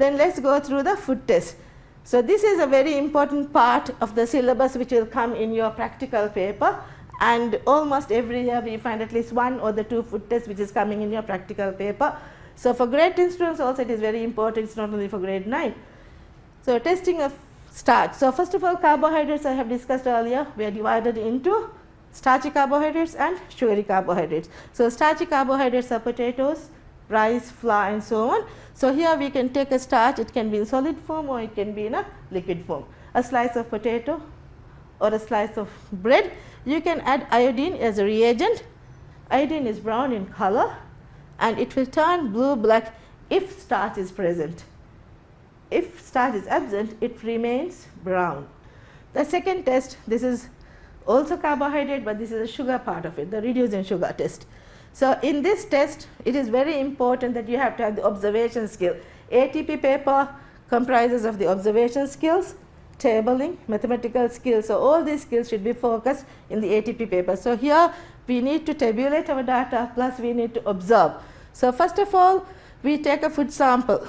Then let us go through the food test. So this is a very important part of the syllabus which will come in your practical paper, and almost every year we find at least one or the two food tests which is coming in your practical paper. So for grade 10 students also it is very important, it's not only for grade 9. So testing of starch. So first of all, carbohydrates I have discussed earlier, we are divided into starchy carbohydrates and sugary carbohydrates. So starchy carbohydrates are potatoes, rice, flour and so on. So here we can take a starch, it can be in solid form or it can be in a liquid form. A slice of potato or a slice of bread. You can add iodine as a reagent. Iodine is brown in color and it will turn blue black if starch is present. If starch is absent, it remains brown. The second test, this is also carbohydrate, but this is a sugar part of it, the reducing sugar test. So in this test, it is very important that you have to have the observation skill. ATP paper comprises of the observation skills, tabling, mathematical skills. So all these skills should be focused in the ATP paper. So here we need to tabulate our data, plus we need to observe. So first of all, we take a food sample.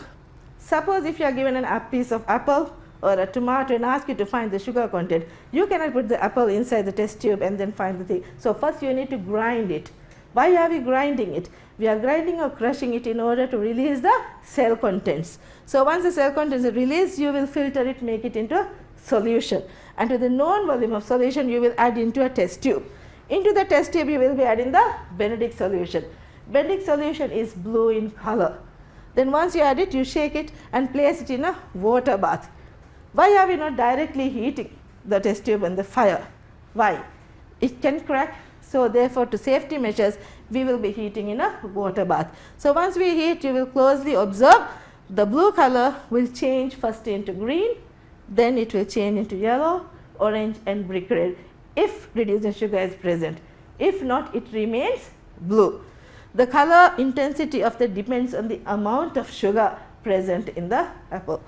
Suppose if you are given a piece of apple or a tomato and ask you to find the sugar content, you cannot put the apple inside the test tube and then find the thing. So first you need to grind it. Why are we grinding it? We are grinding or crushing it in order to release the cell contents. So once the cell contents are released, you will filter it, make it into a solution. And to the known volume of solution, you will add into a test tube. Into the test tube, you will be adding the Benedict solution. Benedict solution is blue in color. Then once you add it, you shake it and place it in a water bath. Why are we not directly heating the test tube on the fire? Why? It can crack. So therefore, to safety measures, we will be heating in a water bath. So once we heat, you will closely observe the blue color will change first into green, then it will change into yellow, orange and brick red if reducing sugar is present. If not, it remains blue. The color intensity of that depends on the amount of sugar present in the apple.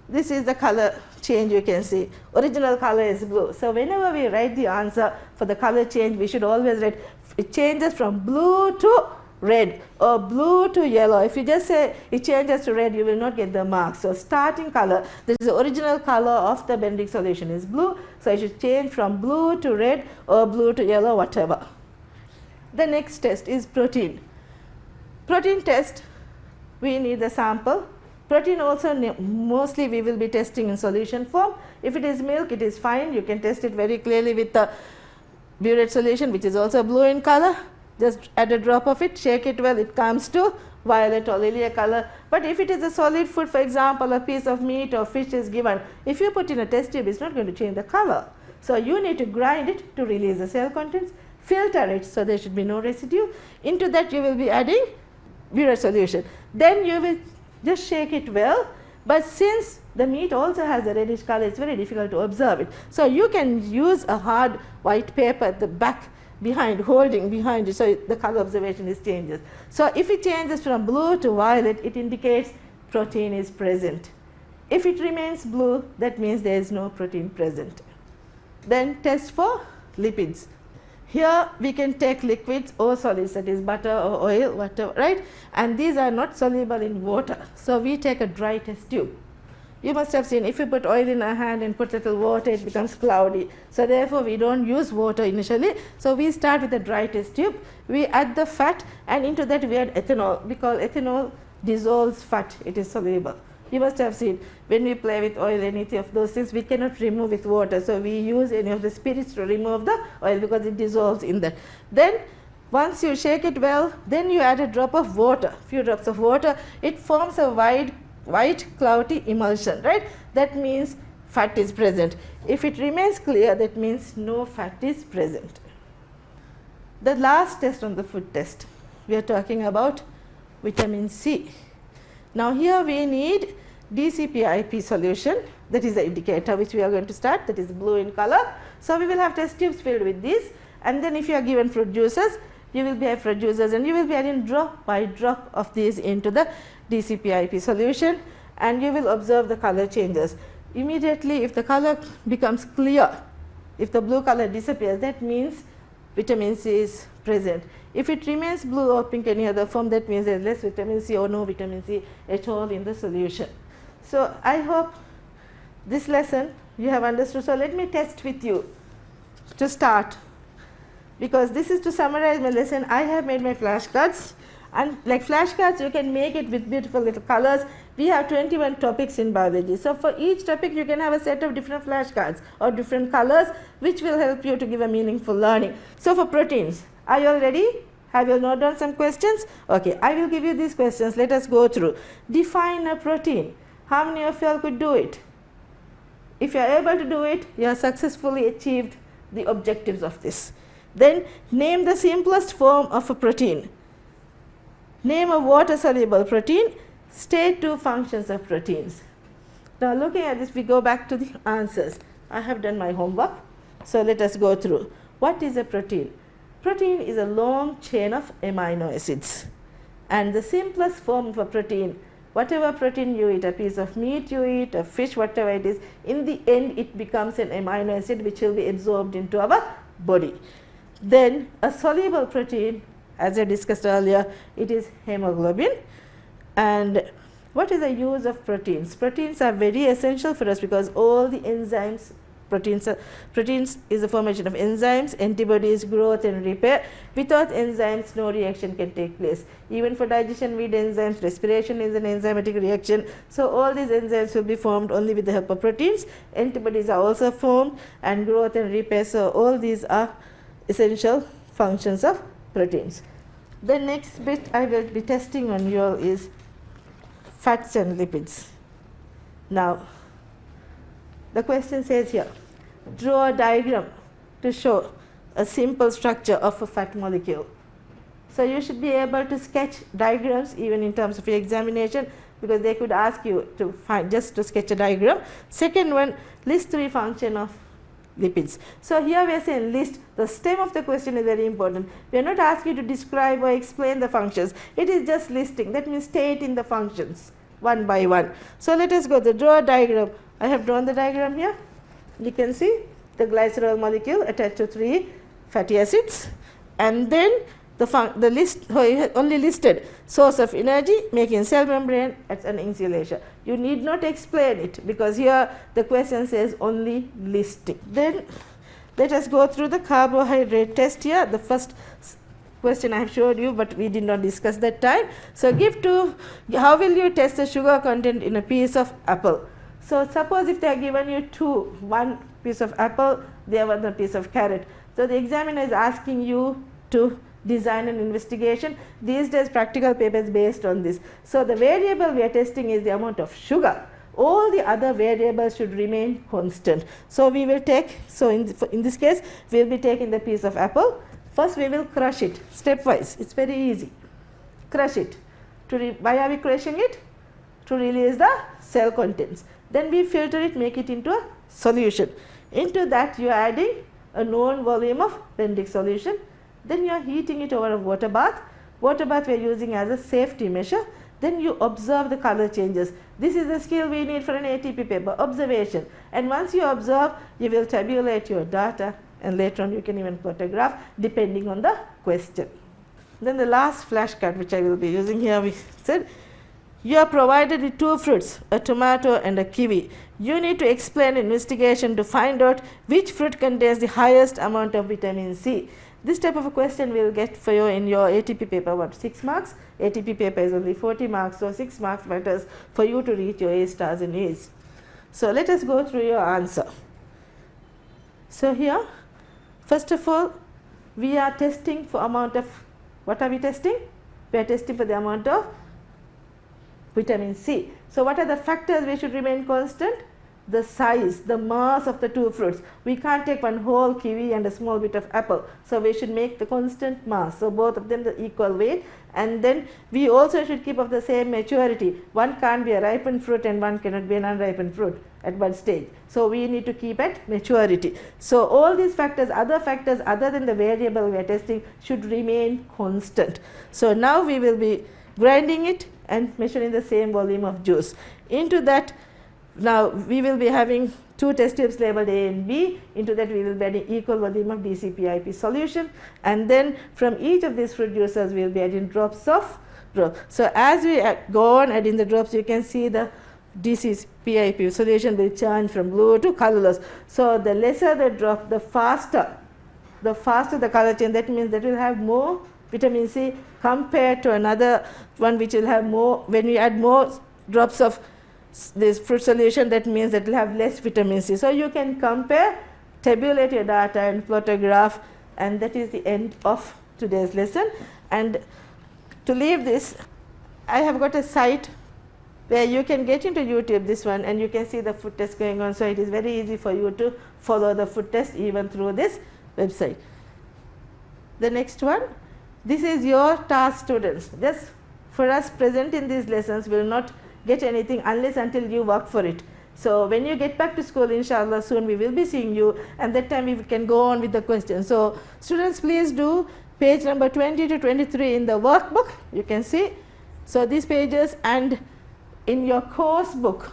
This is the color change you can see. Original color is blue. So whenever we write the answer for the color change, we should always write it changes from blue to red or blue to yellow. If you just say it changes to red, you will not get the mark. So starting color, this is the original color of the Benedict solution is blue. So it should change from blue to red or blue to yellow, whatever. The next test is protein. Protein test, we need the sample. Protein also mostly we will be testing in solution form. If it is milk, it is fine. You can test it very clearly with the burette solution, which is also blue in color. Just add a drop of it, shake it well, it comes to violet or lilac color. But if it is a solid food, for example, a piece of meat or fish is given, if you put in a test tube, it's not going to change the color. So you need to grind it to release the cell contents, filter it so there should be no residue. Into that you will be adding burette solution. Then you will just shake it well, but since the meat also has a reddish color, it's very difficult to observe it. So you can use a hard white paper at the back behind, holding behind it, so the color observation is changes. So if it changes from blue to violet, it indicates protein is present. If it remains blue, that means there is no protein present. Then test for lipids. Here we can take liquids or solids, that is butter or oil, whatever, right? And these are not soluble in water. So we take a dry test tube. You must have seen if you put oil in a hand and put little water, it becomes cloudy. So therefore we don't use water initially. So we start with a dry test tube. We add the fat and into that we add ethanol, because ethanol dissolves fat, it is soluble. You must have seen when we play with oil, anything of those things, we cannot remove with water. So we use any of the spirits to remove the oil because it dissolves in that. Then once you shake it well, then you add a drop of water, few drops of water. It forms a white cloudy emulsion, right? That means fat is present. If it remains clear, that means no fat is present. The last test on the food test, we are talking about vitamin C. Now here we need DCPIP solution, that is the indicator which we are going to start, that is blue in color. So we will have test tubes filled with this, and then if you are given fruit juices, you will be having fruit juices and you will be adding drop by drop of these into the DCPIP solution, and you will observe the color changes. Immediately if the color becomes clear, if the blue color disappears, that means vitamin C is present. If it remains blue or pink any other form, that means there is less vitamin C or no vitamin C at all in the solution. So I hope this lesson you have understood. So let me test with you to start, because this is to summarize my lesson. I have made my flashcards, and like flashcards you can make it with beautiful little colors. We have 21 topics in biology. So for each topic you can have a set of different flashcards or different colors, which will help you to give a meaningful learning. So for proteins, are you all ready? Have you noted down some questions? Okay, I will give you these questions. Let us go through. Define a protein. How many of you all could do it? If you are able to do it, you have successfully achieved the objectives of this. Then name the simplest form of a protein. Name a water-soluble protein. State two functions of proteins. Now looking at this, we go back to the answers. I have done my homework. So let us go through. What is a protein? Protein is a long chain of amino acids. And the simplest form of a protein, whatever protein you eat, a piece of meat you eat, a fish, whatever it is, in the end it becomes an amino acid which will be absorbed into our body. Then a soluble protein, as I discussed earlier, it is hemoglobin. And what is the use of proteins? Proteins are very essential for us because all the enzymes, proteins is a formation of enzymes, antibodies, growth and repair. Without enzymes, no reaction can take place. Even for digestion, we need enzymes. Respiration is an enzymatic reaction. So all these enzymes will be formed only with the help of proteins. Antibodies are also formed, and growth and repair. So all these are essential functions of proteins. The next bit I will be testing on you all is fats and lipids. Now, the question says here, draw a diagram to show a simple structure of a fat molecule. So you should be able to sketch diagrams even in terms of your examination, because they could ask you to find just to sketch a diagram. Second one, list three functions of lipids. So here we are saying list. The stem of the question is very important. We are not asking you to describe or explain the functions. It is just listing. That means stating the functions one by one. So let us go to draw a diagram. I have drawn the diagram here. You can see the glycerol molecule attached to three fatty acids, and then the list only listed source of energy, making cell membrane as an insulation. You need not explain it, because here the question says only listing. Then let us go through the carbohydrate test here. The first question I have showed you, but we did not discuss that time. So how will you test the sugar content in a piece of apple? So suppose if they are given you one piece of apple, the other piece of carrot. So the examiner is asking you to design an investigation. These days practical papers based on this. So the variable we are testing is the amount of sugar. All the other variables should remain constant. So we will take, in this case, we will be taking the piece of apple. First we will crush it stepwise. It's very easy. Crush it. Why are we crushing it? To release the cell contents. Then we filter it, make it into a solution. Into that you are adding a known volume of Rendick solution. Then you are heating it over a water bath. Water bath we are using as a safety measure. Then you observe the color changes. This is the skill we need for an ATP paper, observation. And once you observe, you will tabulate your data, and later on you can even plot a graph depending on the question. Then the last flashcard which I will be using here, we said, you are provided with two fruits, a tomato and a kiwi. You need to explain investigation to find out which fruit contains the highest amount of vitamin C. This type of a question we will get for you in your ATP paper, 6 marks? ATP paper is only 40 marks, so 6 marks matters for you to reach your A stars in A's. So let us go through your answer. So here, first of all, we are testing for amount of, what are we testing? We are testing for the amount of vitamin C. So what are the factors we should remain constant? The size, the mass of the two fruits. We can't take one whole kiwi and a small bit of apple. So we should make the constant mass. So both of them the equal weight. And then we also should keep of the same maturity. One can't be a ripened fruit and one cannot be an unripened fruit at one stage. So we need to keep at maturity. So all these factors, other factors other than the variable we are testing, should remain constant. So now we will be grinding it and measuring the same volume of juice. Into that, now we will be having two test tubes labeled A and B. Into that we will be adding equal volume of DCPIP solution, and then from each of these fruit juices we will be adding drops of drop. So as we go on adding the drops, you can see the DC PIP solution will change from blue to colorless. So the lesser the drop, the faster the color change. That means that will have more vitamin C compared to another one which will have more. When we add more drops of this fruit solution, that means that will have less vitamin C. So you can compare, tabulate your data and plot a graph, and that is the end of today's lesson. And to leave this, I have got a site where you can get into YouTube, this one, and you can see the food test going on. So it is very easy for you to follow the food test even through this website. The next one, this is your task, students. Just for us present in these lessons will not get anything unless until you work for it. So when you get back to school, inshallah, soon we will be seeing you, and that time we can go on with the questions. So students, please do page number 20 to 23 in the workbook, you can see. So these pages, and in your course book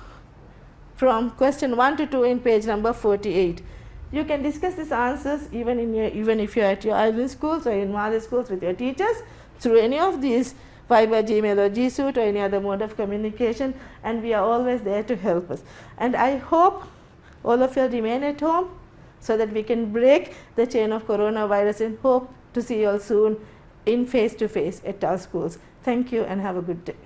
from question 1 to 2 in page number 48. You can discuss these answers even if you are at your island schools or in Mali schools with your teachers through any of these Viber, Gmail or G Suite or any other mode of communication, and we are always there to help us. And I hope all of you remain at home so that we can break the chain of coronavirus, and hope to see you all soon in face-to-face at our schools. Thank you and have a good day.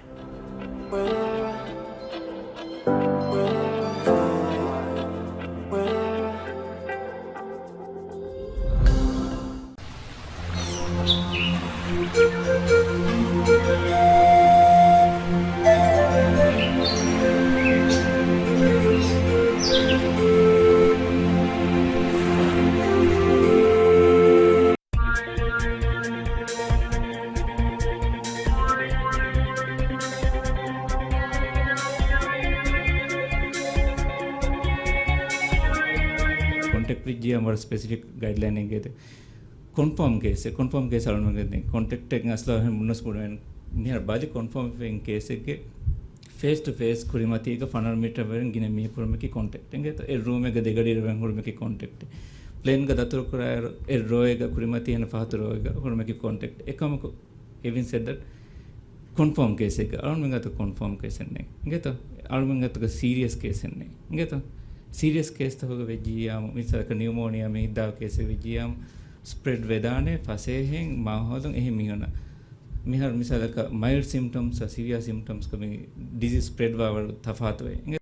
हमारा specific guideline है कि confirm case आलोचना करते हैं contact एक असला है मुन्नस पुरान निहार बाजी कन्फर्म केस है कि फेस टू फेस कुरिमाती का 500 मीटर वरन गिने मी पुर में की कॉन्टेक्ट है तो ए रूम में गदे गड़ी रवंग में की कॉन्टेक्ट प्लेन का दातुर कराए ए रोएगा कुरिमाती है ना फातुर रोएगा पुर में की कॉन्टेक्ट एक हम को even said that confirm case है आलोचना में तो कन्फर्म केस नहीं तो आलोचना में तो सीरियस केस नहीं तो सीरियस केस तो होगा वेजियाम मिसाल का न्यूमोनिया में हिद्दा केस वेजियाम स्प्रेड वेदाने फंसे हैं माहौल यही मिहोना मिहर मिसाल का माइल्ड सिम्टम्स और सीरियस सिम्टम्स का भी डिजीज स्प्रेड वावर तफात हुए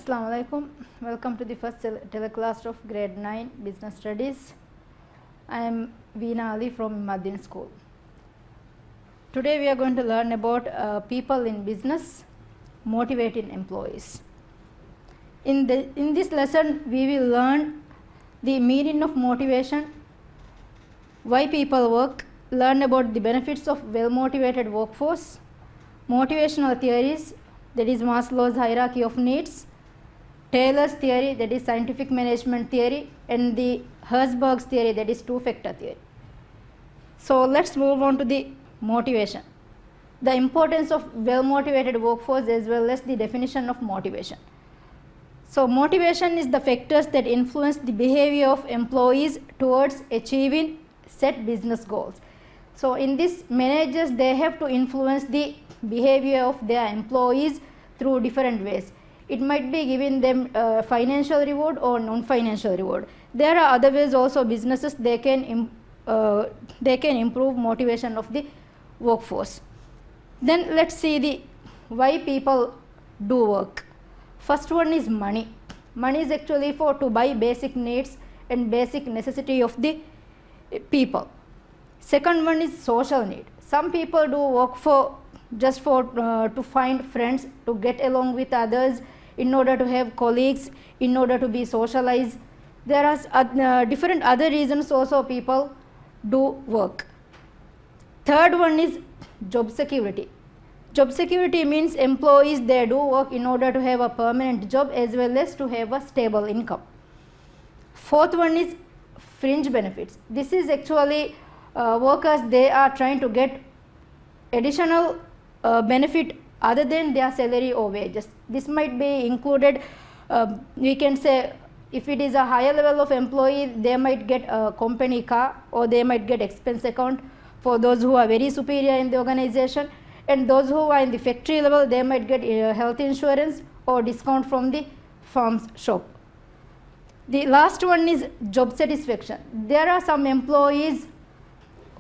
Assalamualaikum. Welcome to the first teleclass of grade 9 business studies. I am Veena Ali from Madin School. Today we are going to learn about people in business motivating employees. In this lesson we will learn the meaning of motivation, why people work, learn about the benefits of well-motivated workforce, motivational theories, that is Maslow's hierarchy of needs, Taylor's theory, that is scientific management theory, and the Herzberg's theory, that is two-factor theory. So let's move on to the motivation, the importance of well-motivated workforce as well as the definition of motivation. So motivation is the factors that influence the behavior of employees towards achieving set business goals. So in this, managers, they have to influence the behavior of their employees through different ways. It might be giving them financial reward or non-financial reward. There are other ways also businesses, they can improve motivation of the workforce. Then let's see the why people do work. First one is money. Money is actually to buy basic needs and basic necessity of the people. Second one is social need. Some people do work to find friends, to get along with others, in order to have colleagues, in order to be socialized. There are different other reasons also people do work. Third one is job security. Job security means employees, they do work in order to have a permanent job as well as to have a stable income. Fourth one is fringe benefits. This is actually workers, they are trying to get additional benefit other than their salary or wages. This might be included, we can say if it is a higher level of employee, they might get a company car or they might get expense account for those who are very superior in the organization, and those who are in the factory level, they might get health insurance or discount from the firm's shop. The last one is job satisfaction. There are some employees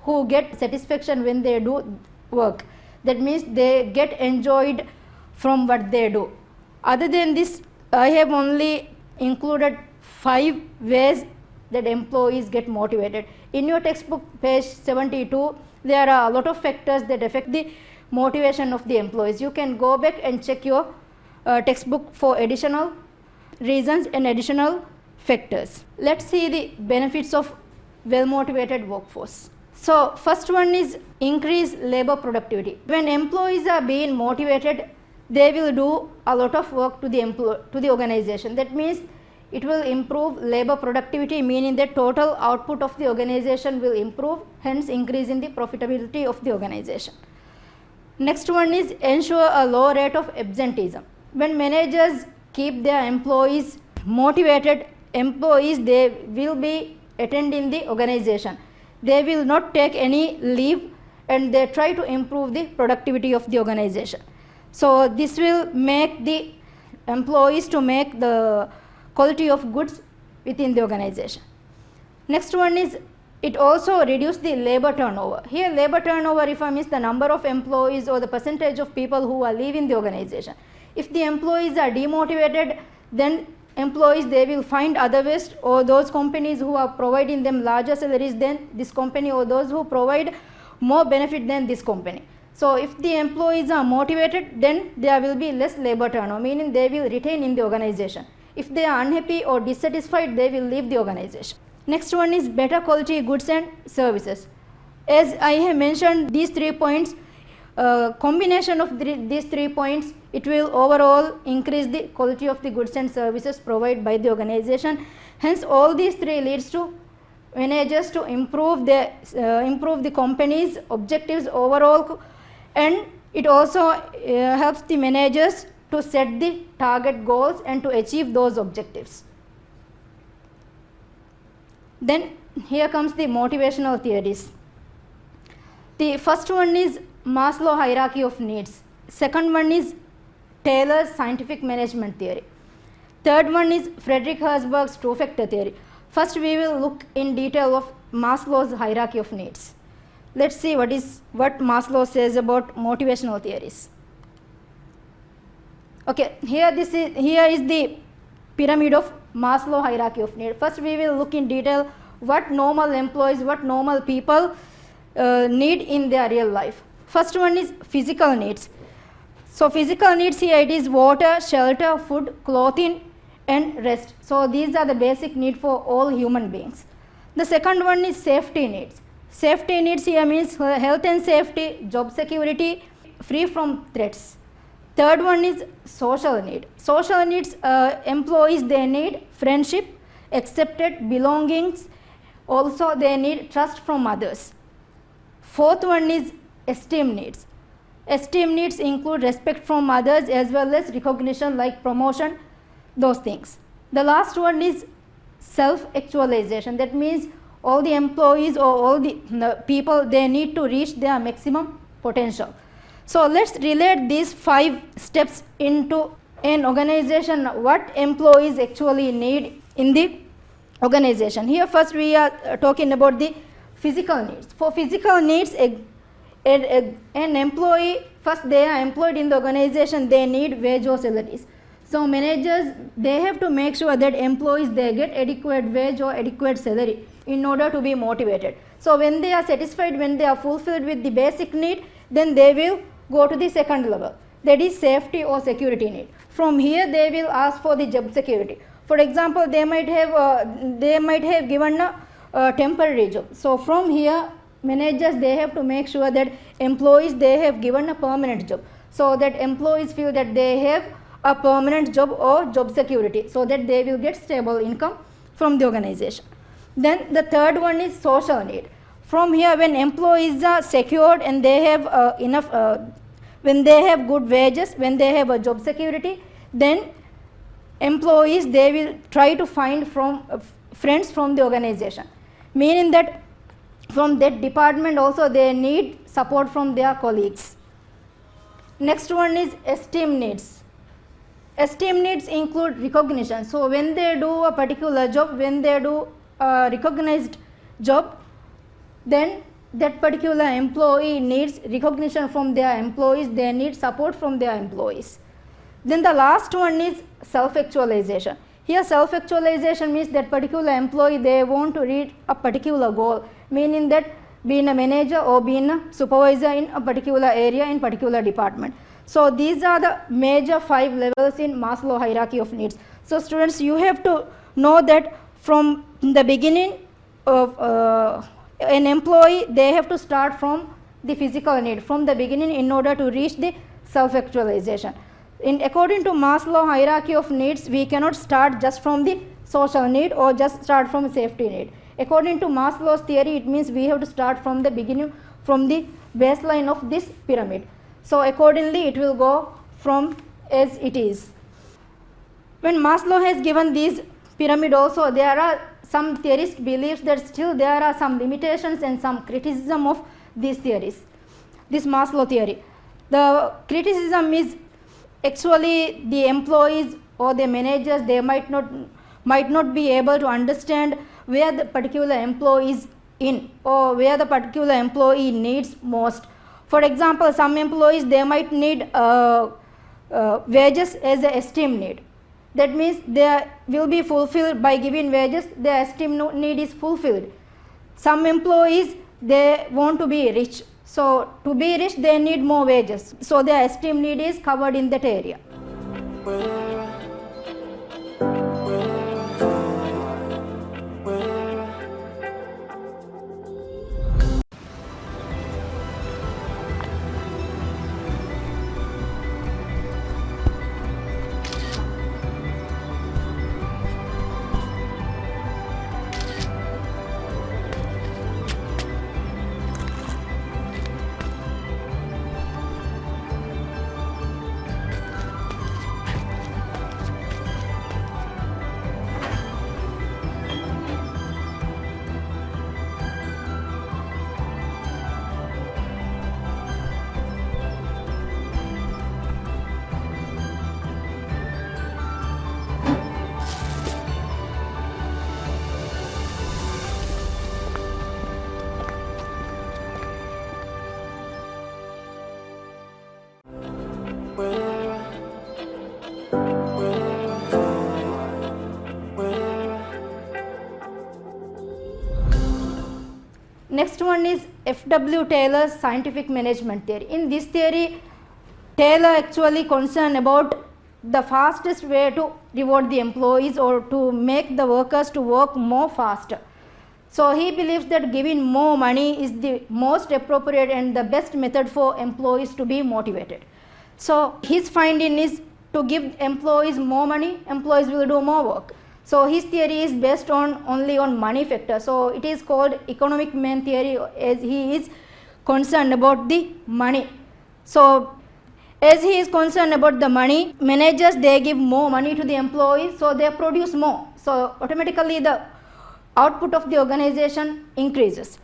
who get satisfaction when they do work. That means they get enjoyed from what they do. Other than this, I have only included 5 ways that employees get motivated. In your textbook, page 72, there are a lot of factors that affect the motivation of the employees. You can go back and check your textbook for additional reasons and additional factors. Let's see the benefits of well-motivated workforce. So first one is increase labor productivity. When employees are being motivated, they will do a lot of work to the organization. That means it will improve labor productivity, meaning that total output of the organization will improve, hence increasing the profitability of the organization. Next one is ensure a low rate of absenteeism. When managers keep their employees motivated, employees, they will be attending the organization. They will not take any leave and they try to improve the productivity of the organization. So this will make the employees to make the quality of goods within the organization. Next one is it also reduce the labor turnover. Here labor turnover reform is the number of employees or the percentage of people who are leaving the organization. If the employees are demotivated, then employees, they will find other ways, or those companies who are providing them larger salaries than this company, or those who provide more benefit than this company. So if the employees are motivated, then there will be less labor turnover, meaning they will retain in the organization. If they are unhappy or dissatisfied, they will leave the organization. Next one is better quality goods and services. As I have mentioned these 3 points, combination of these 3 points, it will overall increase the quality of the goods and services provided by the organization. Hence all these 3 leads to managers to improve the company's objectives overall, and it also helps the managers to set the target goals and to achieve those objectives. Then here comes the motivational theories. The first one is Maslow hierarchy of needs. Second one is Taylor's scientific management theory. Third one is Frederick Herzberg's two-factor theory. First we will look in detail of Maslow's hierarchy of needs. Let's see what Maslow says about motivational theories. Okay, here is the pyramid of Maslow hierarchy of needs. First we will look in detail what normal employees, what normal people need in their real life. First one is physical needs. So physical needs here, it is water, shelter, food, clothing and rest. So these are the basic need for all human beings. The second one is safety needs. Safety needs here means health and safety, job security, free from threats. Third one is social need. Social needs, employees, they need friendship, accepted belongings, also they need trust from others. Fourth one is esteem needs. Esteem needs include respect from others as well as recognition like promotion, those things. The last one is self-actualization. That means all the employees or all the people, they need to reach their maximum potential. So let's relate these 5 steps into an organization, what employees actually need in the organization. Here first we are talking about the physical needs. For physical needs, an employee, first they are employed in the organization, they need wage or salaries. So managers, they have to make sure that employees, they get adequate wage or adequate salary in order to be motivated. So when they are satisfied, when they are fulfilled with the basic need, then they will go to the second level, that is safety or security need. From here they will ask for the job security. For example, they might have given a temporary job. So from here managers, they have to make sure that employees, they have given a permanent job, so that employees feel that they have a permanent job or job security, so that they will get stable income from the organization. Then the third one is social need. From here, when employees are secured and they have enough, when they have good wages, when they have a job security, then employees, they will try to find from friends from the organization, meaning that from that department also they need support from their colleagues. Next one is esteem needs. Esteem needs include recognition. So when they do a particular job, when they do a recognized job, then that particular employee needs recognition from their employees, they need support from their employees. Then the last one is self-actualization. Here self-actualization means that particular employee, they want to reach a particular goal, meaning that being a manager or being a supervisor in a particular area, in particular department. So these are the major 5 levels in Maslow hierarchy of needs. So students, you have to know that from the beginning of an employee, they have to start from the physical need, from the beginning, in order to reach the self-actualization. According to Maslow hierarchy of needs, we cannot start just from the social need or just start from safety need. According to Maslow's theory, it means we have to start from the beginning, from the baseline of this pyramid. So accordingly, it will go from as it is. When Maslow has given this pyramid also, there are some theorists believes that still there are some limitations and some criticism of these theories, this Maslow theory. The criticism is actually the employees or the managers, they might not be able to understand where the particular employee is in, or where the particular employee needs most. For example, some employees, they might need wages as an esteem need. That means they will be fulfilled by giving wages, their esteem need is fulfilled. Some employees, they want to be rich. So to be rich, they need more wages. So their esteem need is covered in that area. Next one is F.W. Taylor's scientific management theory. In this theory, Taylor actually concerned about the fastest way to reward the employees or to make the workers to work more faster. So he believes that giving more money is the most appropriate and the best method for employees to be motivated. So his finding is to give employees more money, employees will do more work. So his theory is based on only on money factor. So it is called economic man theory, as he is concerned about the money. So as he is concerned about the money, managers, they give more money to the employees, so they produce more. So automatically the output of the organization increases.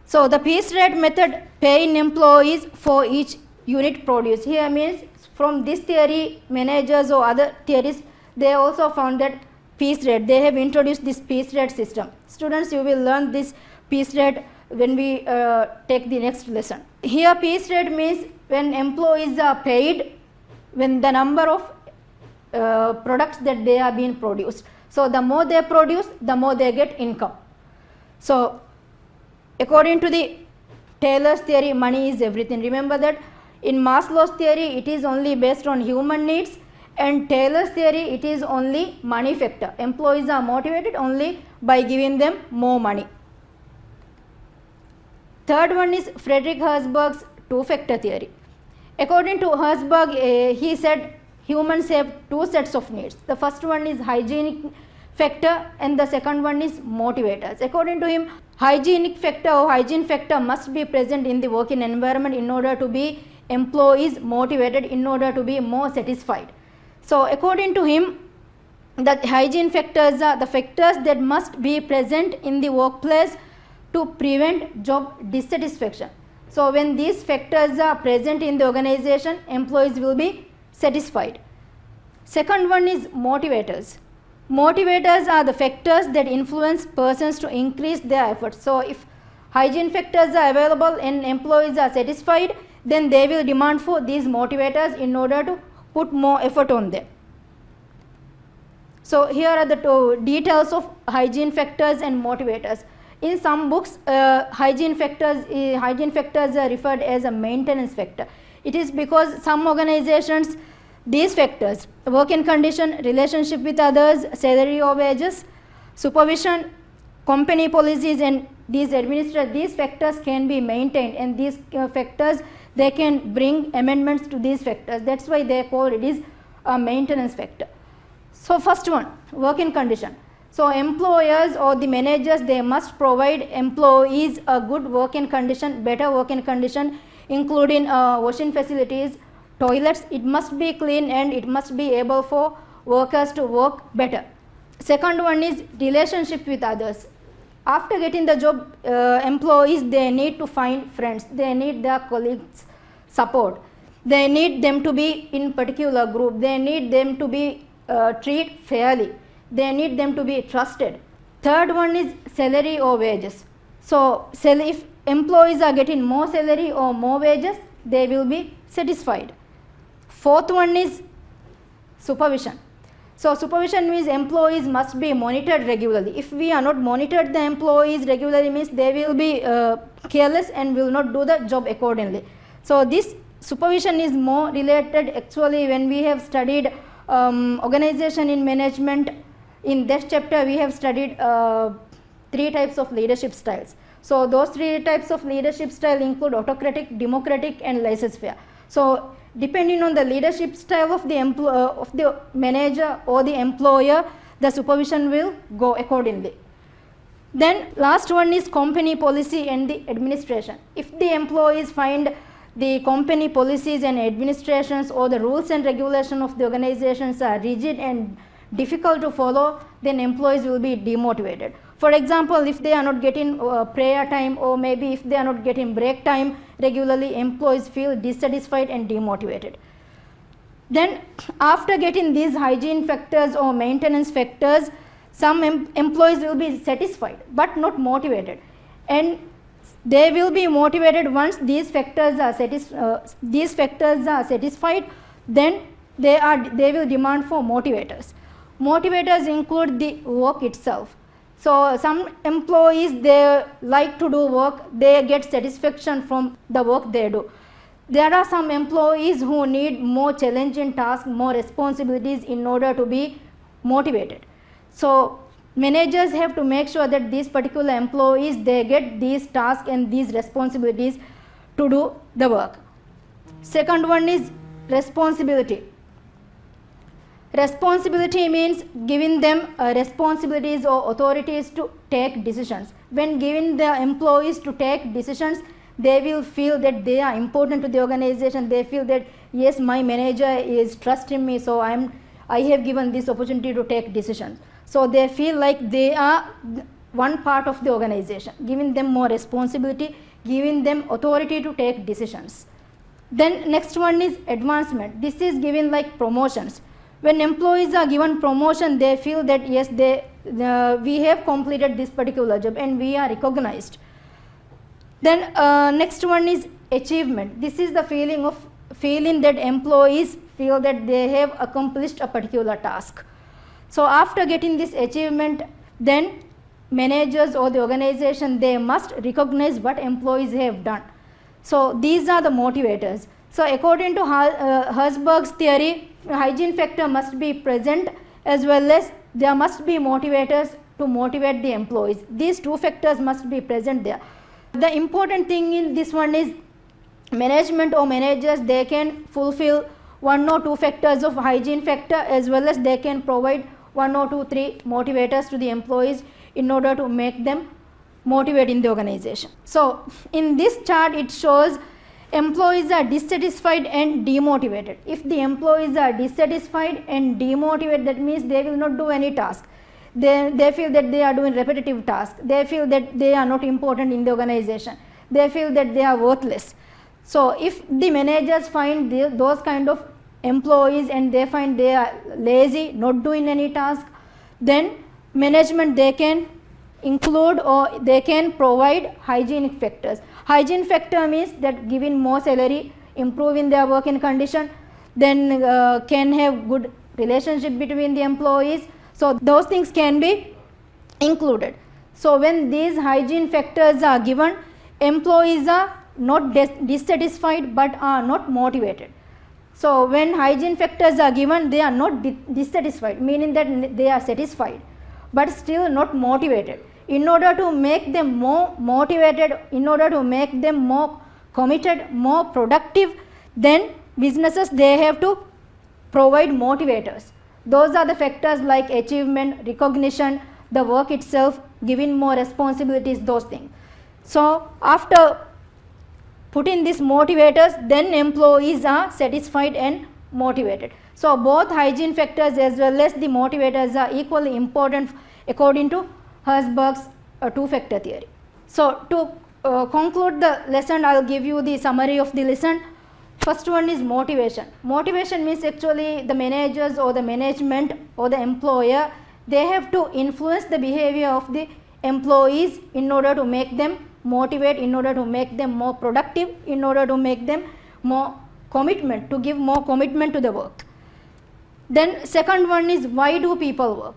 So the piece rate method paying employees for each unit produced. Here means from this theory, managers or other theories, they also found that piece rate, they have introduced this piece rate system. Students, you will learn this piece rate when we take the next lesson. Here piece rate means when employees are paid, when the number of products that they are being produced. So the more they produce, the more they get income. So according to the Taylor's theory, money is everything. Remember that in Maslow's theory, it is only based on human needs, and Taylor's theory, it is only money factor. Employees are motivated only by giving them more money. Third one is Frederick Herzberg's two-factor theory. According to Herzberg, he said humans have two sets of needs. The first one is hygienic factor and the second one is motivators. According to him, hygienic factor or hygiene factor must be present in the working environment in order to be employees motivated, in order to be more satisfied. So according to him, the hygiene factors are the factors that must be present in the workplace to prevent job dissatisfaction. So when these factors are present in the organization, employees will be satisfied. Second one is motivators. Motivators are the factors that influence persons to increase their efforts. So if hygiene factors are available and employees are satisfied, then they will demand for these motivators in order to put more effort on them. So here are the two details of hygiene factors and motivators. In some books, hygiene factors are referred as a maintenance factor. It is because some organizations, these factors, working condition, relationship with others, salary or wages, supervision, company policies, and these factors can be maintained, and these factors, they can bring amendments to these factors. That's why they call it is a maintenance factor. So first one, working condition. So employers or the managers, they must provide employees a good working condition, better working condition, including washing facilities, toilets. It must be clean and it must be able for workers to work better. Second one is relationship with others. After getting the job, employees, they need to find friends, they need their colleagues' support, they need them to be in particular group, they need them to be treated fairly, they need them to be trusted. Third one is salary or wages. So if employees are getting more salary or more wages, they will be satisfied. Fourth one is supervision. So supervision means employees must be monitored regularly. If we are not monitored the employees regularly, means they will be careless and will not do the job accordingly. So this supervision is more related actually when we have studied organization in management. In this chapter we have studied 3 types of leadership styles. So those 3 types of leadership style include autocratic, democratic and laissez-faire. So depending on the leadership style of the manager or the employer, the supervision will go accordingly. Then last one is company policy and the administration. If the employees find the company policies and administrations or the rules and regulations of the organizations are rigid and difficult to follow, then employees will be demotivated. For example, if they are not getting prayer time, or maybe if they are not getting break time regularly, employees feel dissatisfied and demotivated. Then after getting these hygiene factors or maintenance factors, some employees will be satisfied but not motivated, and they will be motivated once these factors are satisfied. Then they will demand for motivators. Motivators include the work itself. So some employees, they like to do work, they get satisfaction from the work they do. There are some employees who need more challenging tasks, more responsibilities in order to be motivated. So managers have to make sure that these particular employees, they get these tasks and these responsibilities to do the work. Second one is responsibility. Responsibility means giving them responsibilities or authorities to take decisions. When giving the employees to take decisions, they will feel that they are important to the organization. They feel that yes, my manager is trusting me, so I have given this opportunity to take decisions. So they feel like they are one part of the organization, giving them more responsibility, giving them authority to take decisions. Then next one is advancement. This is given like promotions. When employees are given promotion, they feel that yes, we have completed this particular job and we are recognized. Then next one is achievement. This is the feeling that employees feel that they have accomplished a particular task. So after getting this achievement, then managers or the organization, they must recognize what employees have done. So these are the motivators. So according to Herzberg's theory, hygiene factor must be present, as well as there must be motivators to motivate the employees. These 2 factors must be present there. The important thing in this one is management or managers, they can fulfill 1 or 2 factors of hygiene factor, as well as they can provide 1 or 2, 3 motivators to the employees in order to make them motivate in the organization. So in this chart it shows employees are dissatisfied and demotivated. If the employees are dissatisfied and demotivated, that means they will not do any task. They feel that they are doing repetitive tasks. They feel that they are not important in the organization. They feel that they are worthless. So if the managers find those kind of employees and they find they are lazy, not doing any task, then management, they can include or they can provide hygienic factors. Hygiene factor means that giving more salary, improving their working condition, then can have good relationship between the employees. So those things can be included. So when these hygiene factors are given, employees are not dissatisfied but are not motivated. So when hygiene factors are given, they are not dissatisfied, meaning that they are satisfied but still not motivated. In order to make them more motivated, in order to make them more committed, more productive, then businesses, they have to provide motivators. Those are the factors like achievement, recognition, the work itself, giving more responsibilities, those things. So after putting these motivators, then employees are satisfied and motivated. So both hygiene factors as well as the motivators are equally important according to Herzberg's 2-factor theory. So to conclude the lesson, I will give you the summary of the lesson. First one is motivation. Motivation means actually the managers or the management or the employer, they have to influence the behavior of the employees in order to make them motivate, in order to make them more productive, in order to make them more commitment, to give more commitment to the work. Then second one is why do people work?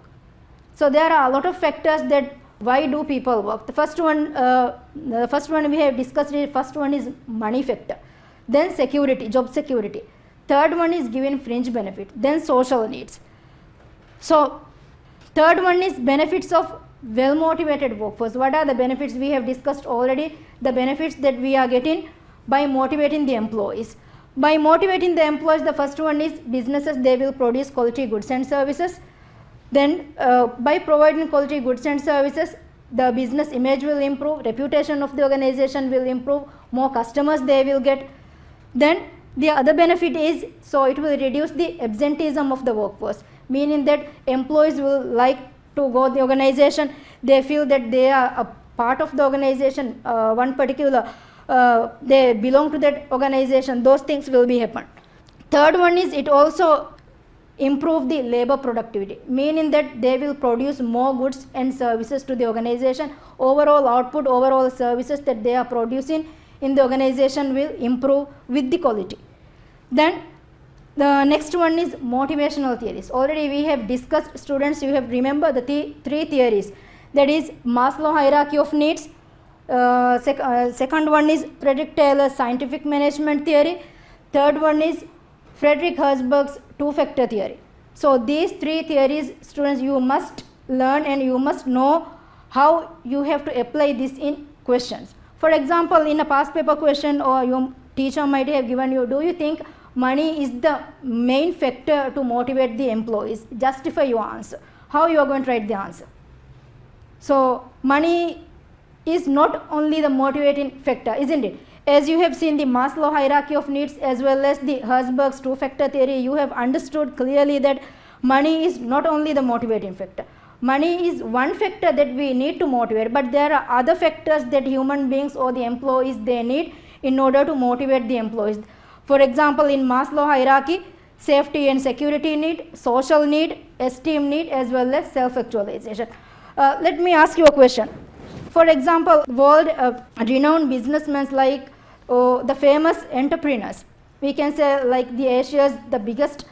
So there are a lot of factors that why do people work. The first one we have discussed, first one is money factor, then security, job security. Third one is given fringe benefit, then social needs. So third one is benefits of well motivated workforce. What are the benefits? We have discussed already the benefits that we are getting by motivating the employees. By motivating the employees, the first one is businesses, they will produce quality goods and services. Then by providing quality goods and services, the business image will improve, reputation of the organization will improve, more customers they will get. Then the other benefit is, so it will reduce the absenteeism of the workforce, meaning that employees will like to go the organization, they feel that they are a part of the organization, one particular, they belong to that organization, those things will be happen. Third one is it also improve the labor productivity, meaning that they will produce more goods and services to the organization. Overall output, overall services that they are producing in the organization will improve with the quality. Then the next one is motivational theories. Already we have discussed, students, you have remember the three theories, that is Maslow hierarchy of needs, second one is Frederick Taylor's scientific management theory, third one is Frederick Herzberg's 2-factor theory. So these three theories, students, you must learn and you must know how you have to apply this in questions. For example, in a past paper question, or your teacher might have given you, do you think money is the main factor to motivate the employees? Justify your answer. How you are going to write the answer? So money is not only the motivating factor, isn't it? As you have seen the Maslow hierarchy of needs as well as the Herzberg's 2-factor theory, you have understood clearly that money is not only the motivating factor. Money is one factor that we need to motivate, but there are other factors that human beings or the employees, they need in order to motivate the employees. For example, in Maslow hierarchy, safety and security need, social need, esteem need, as well as self-actualization. Let me ask you a question. For example, world renowned businessmen like the famous entrepreneurs, we can say like the Asia's the biggest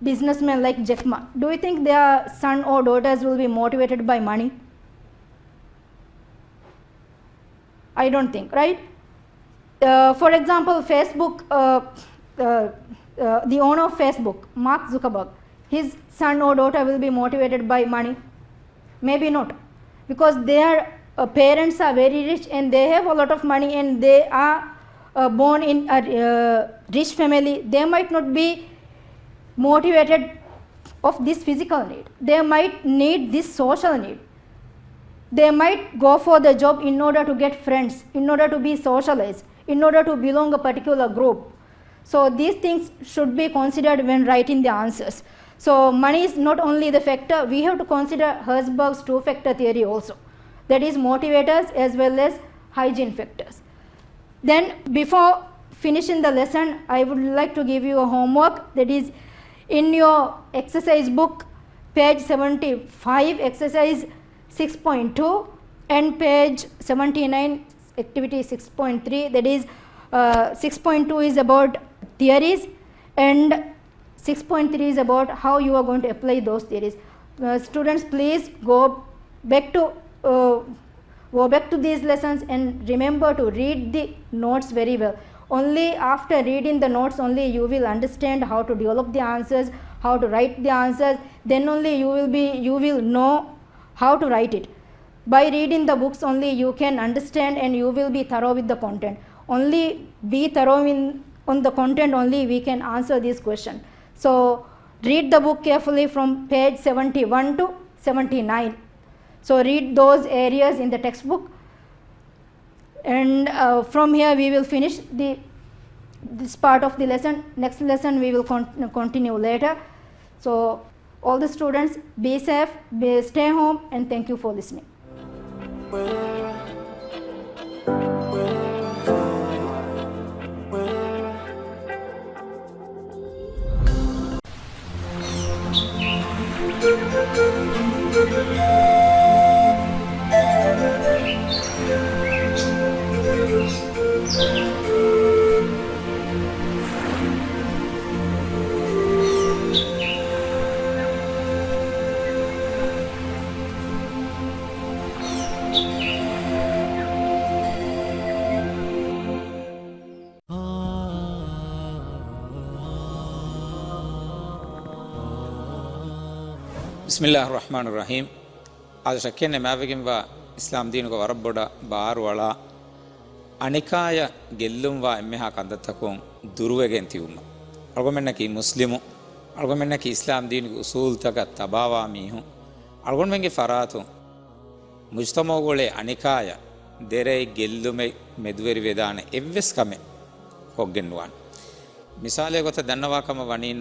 businessmen like Jack Ma. Do you think their son or daughters will be motivated by money? I don't think, right? For example, Facebook, the owner of Facebook, Mark Zuckerberg, his son or daughter will be motivated by money? Maybe not, because their parents are very rich and they have a lot of money and they are born in a rich family, they might not be motivated of this physical need. They might need this social need. They might go for the job in order to get friends, in order to be socialized, in order to belong a particular group. So these things should be considered when writing the answers. So money is not only the factor, we have to consider Herzberg's two-factor theory also. That is motivators as well as hygiene factors. Then before finishing the lesson, I would like to give you a homework, that is in your exercise book, page 75, exercise 6.2 and page 79, activity 6.3, that is 6.2 is about theories and 6.3 is about how you are going to apply those theories. Students, please go back to these lessons and remember to read the notes very well. Only after reading the notes only you will understand how to develop the answers, how to write the answers, then only you will know how to write it. By reading the books only you can understand and you will be thorough with the content. Only be thorough on the content only we can answer this question. So read the book carefully from page 71 to 79. So read those areas in the textbook, and from here we will finish this part of the lesson. Next lesson we will continue later. So all the students, be safe, stay home, and thank you for listening. Bismillahirrahmanirrahim. Ad shakkene mavegin va Islam deenuga warabboda baaru wala anikaya gellum va emmeha kandattakon duruwegen tiunna. Algomennaki muslimu algomennaki Islam deenuga usul taka tabawa mihu algomenge faratu mujtamogole anikaya dere gellume medveri vedana evves kame hoggennuwan misale gota dannawakama wanin